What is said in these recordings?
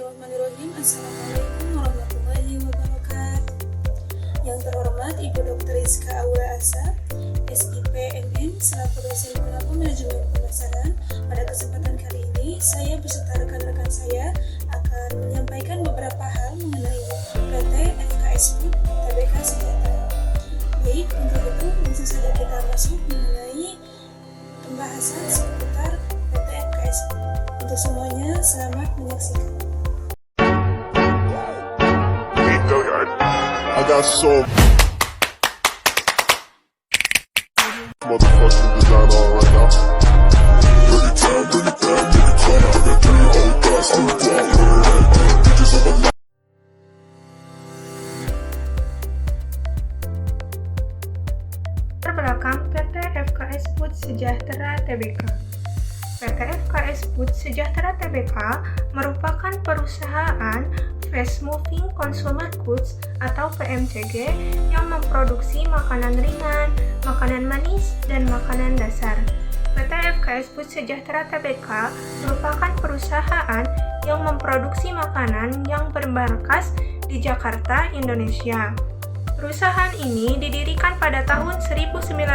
Bismillahirrahmanirrahim. Assalamualaikum warahmatullahi wabarakatuh. Yang terhormat Ibu Dr. Rizka Aura Asa, SIP MM, selaku dosen pelaku manajemen pemasaran. Pada kesempatan kali ini, saya beserta rekan-rekan saya akan menyampaikan beberapa hal mengenai PT FKS Food Tbk Sejahtera. Baik, untuk itu langsung saja kita masuk mengenai pembahasan seputar PT FKS Food. Untuk semuanya, selamat menyaksikan. I got some motherfucking design on right now. Bring it down, bring it down, bring it down. I got 3 old thoughts on the block with her head. Bitches on the line. Terbelakang PT FKS Food Sejahtera Tbk. PT FKS Food Sejahtera Tbk merupakan perusahaan Fast Moving Consumer Goods atau PMCG yang memproduksi makanan ringan, makanan manis, dan makanan dasar. PT FKS Food Sejahtera Tbk merupakan perusahaan yang memproduksi makanan yang bermarkas di Jakarta, Indonesia. Perusahaan ini didirikan pada tahun 1990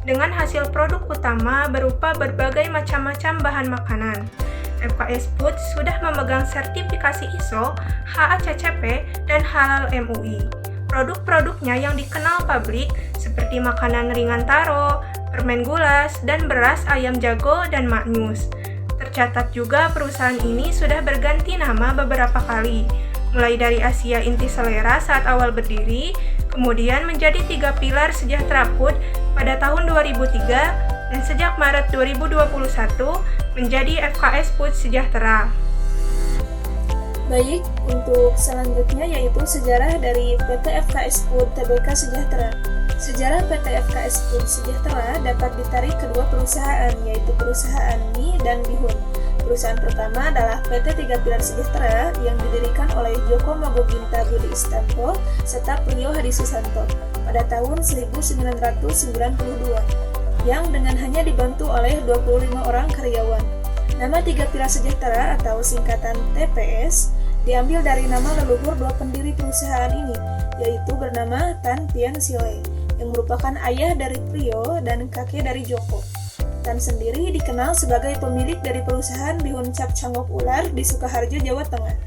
dengan hasil produk utama berupa berbagai macam-macam bahan makanan. FKS Food sudah memegang sertifikasi ISO, HACCP, dan Halal MUI. Produk-produknya yang dikenal publik seperti makanan ringan taro, permen gulas, dan beras ayam jago dan maknyus. Tercatat juga perusahaan ini sudah berganti nama beberapa kali, mulai dari Asia Inti Selera saat awal berdiri, kemudian menjadi 3 Pilar Sejahtera Food pada tahun 2003, dan sejak Maret 2021 menjadi FKS Food Sejahtera. Baik, untuk selanjutnya yaitu sejarah dari PT FKS Food Tbk Sejahtera. Sejarah PT FKS Food Sejahtera dapat ditarik kedua perusahaan, yaitu perusahaan mie dan bihun. Perusahaan pertama adalah PT 3 Pilar Sejahtera yang didirikan oleh Joko Magoginta Budi Istanto serta Priyo Hadi Susanto pada tahun 1992, yang dengan hanya dibantu oleh 25 orang karyawan. Nama 3 Pilar Sejahtera atau singkatan TPS diambil dari nama leluhur dua pendiri perusahaan ini, yaitu bernama Tan Pian Sioe, yang merupakan ayah dari Priyo dan kakek dari Joko. Tan sendiri dikenal sebagai pemilik dari perusahaan bihun cap cangkok ular di Sukoharjo, Jawa Tengah,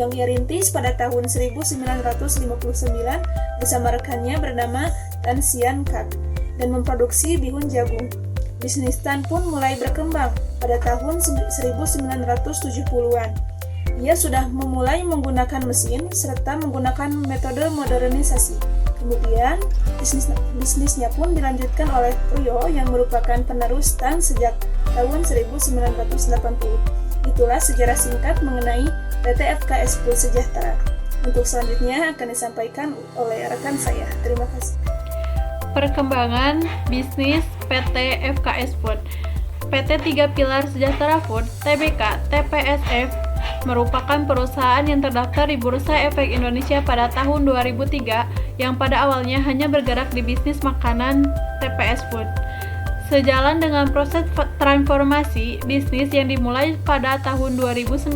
yang ia rintis pada tahun 1959 bersama rekannya bernama Tan Sian Kak dan memproduksi bihun jagung. Bisnis Tan pun mulai berkembang pada tahun 1970-an. Ia sudah memulai menggunakan mesin serta menggunakan metode modernisasi. Kemudian, bisnisnya pun dilanjutkan oleh Priyo yang merupakan penerus Tan sejak tahun 1980. Itulah sejarah singkat mengenai PT FKS Food Sejahtera. Untuk selanjutnya akan disampaikan oleh rekan saya. Terima kasih. Perkembangan bisnis PT FKS Food. PT 3 Pilar Sejahtera Food Tbk (TPSF) merupakan perusahaan yang terdaftar di Bursa Efek Indonesia pada tahun 2003 yang pada awalnya hanya bergerak di bisnis makanan TPS Food. Sejalan dengan proses transformasi bisnis yang dimulai pada tahun 2009,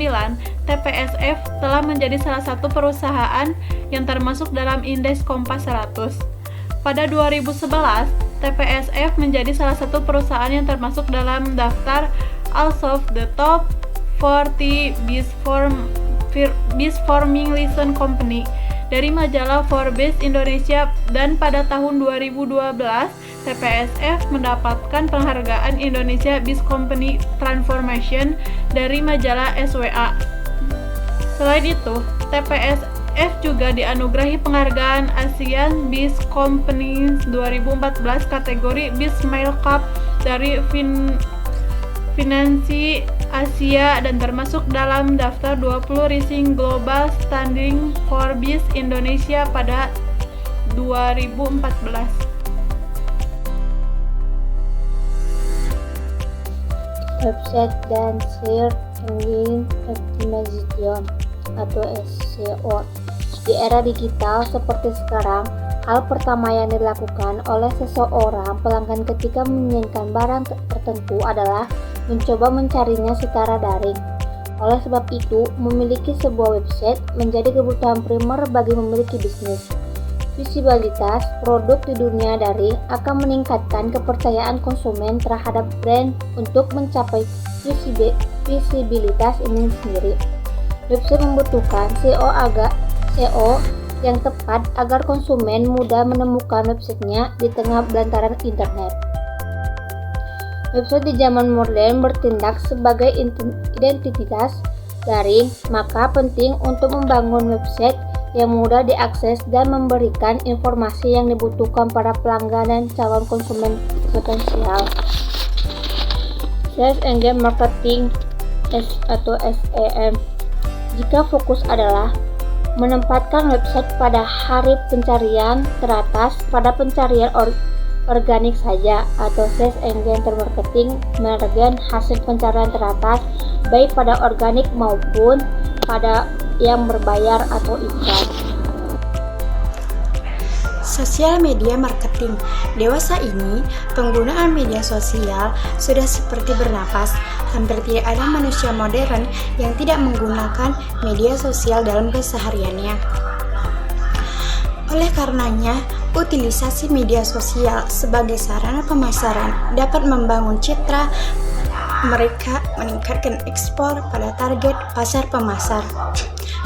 TPSF telah menjadi salah satu perusahaan yang termasuk dalam indeks Kompas 100. Pada 2011, TPSF menjadi salah satu perusahaan yang termasuk dalam daftar of the Top 40 Best Performing Listen Company dari majalah Forbes Indonesia, dan pada tahun 2012, TPSF mendapatkan penghargaan Indonesia Best Company Transformation dari majalah SWA. Selain itu, TPSF juga dianugerahi penghargaan ASEAN Best Company 2014 kategori Best Small Cap dari Finansi Asia dan termasuk dalam daftar 20 Rising Global Standing Forbes Indonesia pada 2014. Website dan Search Engine Optimization atau SEO. Di era digital seperti sekarang, hal pertama yang dilakukan oleh seseorang pelanggan ketika menginginkan barang tertentu adalah mencoba mencarinya secara daring. Oleh sebab itu, memiliki sebuah website menjadi kebutuhan primer bagi memiliki bisnis. Visibilitas produk di dunia daring akan meningkatkan kepercayaan konsumen terhadap brand untuk mencapai visibilitas ini sendiri. Website membutuhkan SEO yang tepat agar konsumen mudah menemukan websitenya di tengah belantaran internet. Website di zaman modern bertindak sebagai identitas daring, maka penting untuk membangun website yang mudah diakses dan memberikan informasi yang dibutuhkan para pelanggan dan calon konsumen potensial. Search Engine Marketing atau SEM. Jika fokus adalah menempatkan website pada hari pencarian teratas pada pencarian organik saja, atau search engine marketing menyerahkan hasil pencarian teratas baik pada organik maupun pada yang berbayar atau iklan. Sosial media marketing. Dewasa ini, penggunaan media sosial sudah seperti bernapas. Hampir tidak ada manusia modern yang tidak menggunakan media sosial dalam kesehariannya. Oleh karenanya, utilisasi media sosial sebagai sarana pemasaran dapat membangun citra mereka, meningkatkan ekspor pada target pasar pemasar.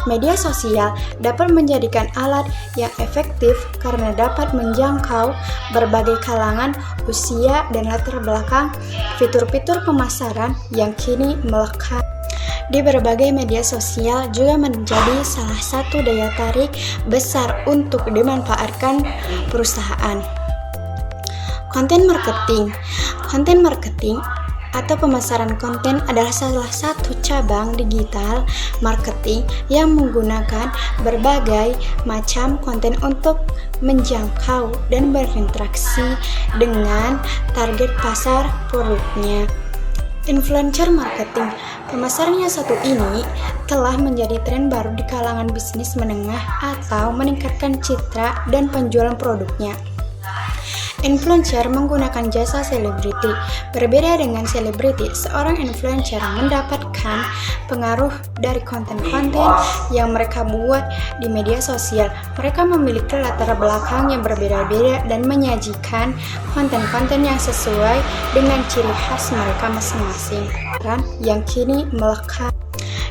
Media sosial dapat menjadikan alat yang efektif karena dapat menjangkau berbagai kalangan, usia, dan latar belakang. Fitur-fitur pemasaran yang kini melekat di berbagai media sosial juga menjadi salah satu daya tarik besar untuk dimanfaatkan perusahaan. Konten marketing atau pemasaran konten adalah salah satu cabang digital marketing yang menggunakan berbagai macam konten untuk menjangkau dan berinteraksi dengan target pasar produknya. Influencer marketing. Pemasaran yang satu ini telah menjadi tren baru di kalangan bisnis menengah atau meningkatkan citra dan penjualan produknya. Influencer menggunakan jasa selebriti. Berbeda dengan selebriti, seorang influencer mendapatkan pengaruh dari konten-konten yang mereka buat di media sosial. Mereka memiliki latar belakang yang berbeda-beda dan menyajikan konten-konten yang sesuai dengan ciri khas mereka masing-masing. Yang kini melekat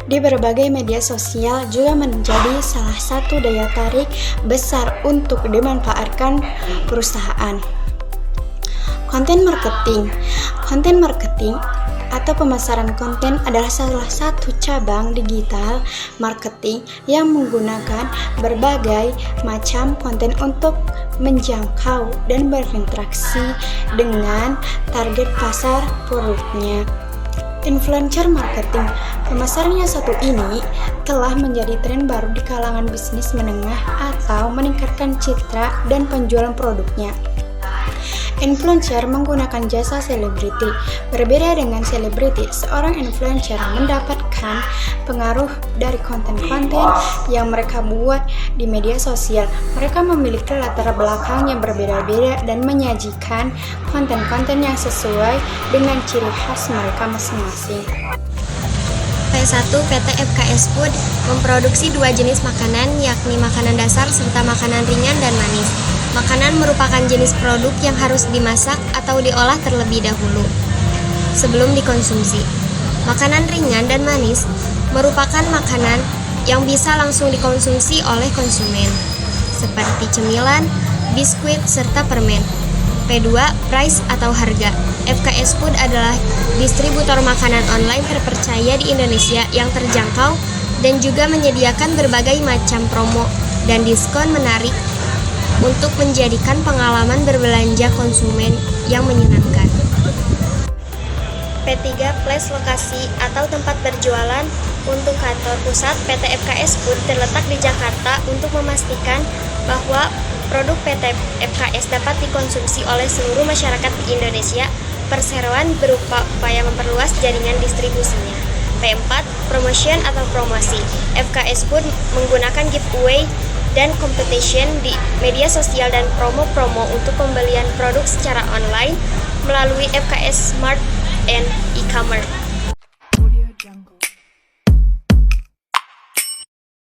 di berbagai media sosial juga menjadi salah satu daya tarik besar untuk dimanfaatkan perusahaan. Konten marketing atau pemasaran konten adalah salah satu cabang digital marketing yang menggunakan berbagai macam konten untuk menjangkau dan berinteraksi dengan target pasar produknya. Influencer marketing. Pemasaran yang satu ini telah menjadi tren baru di kalangan bisnis menengah atau meningkatkan citra dan penjualan produknya. Influencer menggunakan jasa selebriti. Berbeda dengan selebriti, seorang influencer mendapatkan pengaruh dari konten-konten yang mereka buat di media sosial. Mereka memiliki latar belakang yang berbeda-beda dan menyajikan konten-konten yang sesuai dengan ciri khas mereka masing-masing. P1 PT FKS Food memproduksi dua jenis makanan, yakni makanan dasar serta makanan ringan dan manis. Makanan merupakan jenis produk yang harus dimasak atau diolah terlebih dahulu sebelum dikonsumsi. Makanan ringan dan manis merupakan makanan yang bisa langsung dikonsumsi oleh konsumen, seperti cemilan, biskuit, serta permen. P2. Price atau harga. FKS Food adalah distributor makanan online terpercaya di Indonesia yang terjangkau dan juga menyediakan berbagai macam promo dan diskon menarik untuk menjadikan pengalaman berbelanja konsumen yang menyenangkan. P3. Place lokasi atau tempat berjualan. Untuk kantor pusat PT FKS Food terletak di Jakarta untuk memastikan bahwa produk PT FKS dapat dikonsumsi oleh seluruh masyarakat di Indonesia. Perseroan berupa upaya memperluas jaringan distribusinya. P4. Promotion atau promosi. FKS Food menggunakan giveaway dan competition di media sosial dan promo-promo untuk pembelian produk secara online melalui FKS Smart and e-commerce.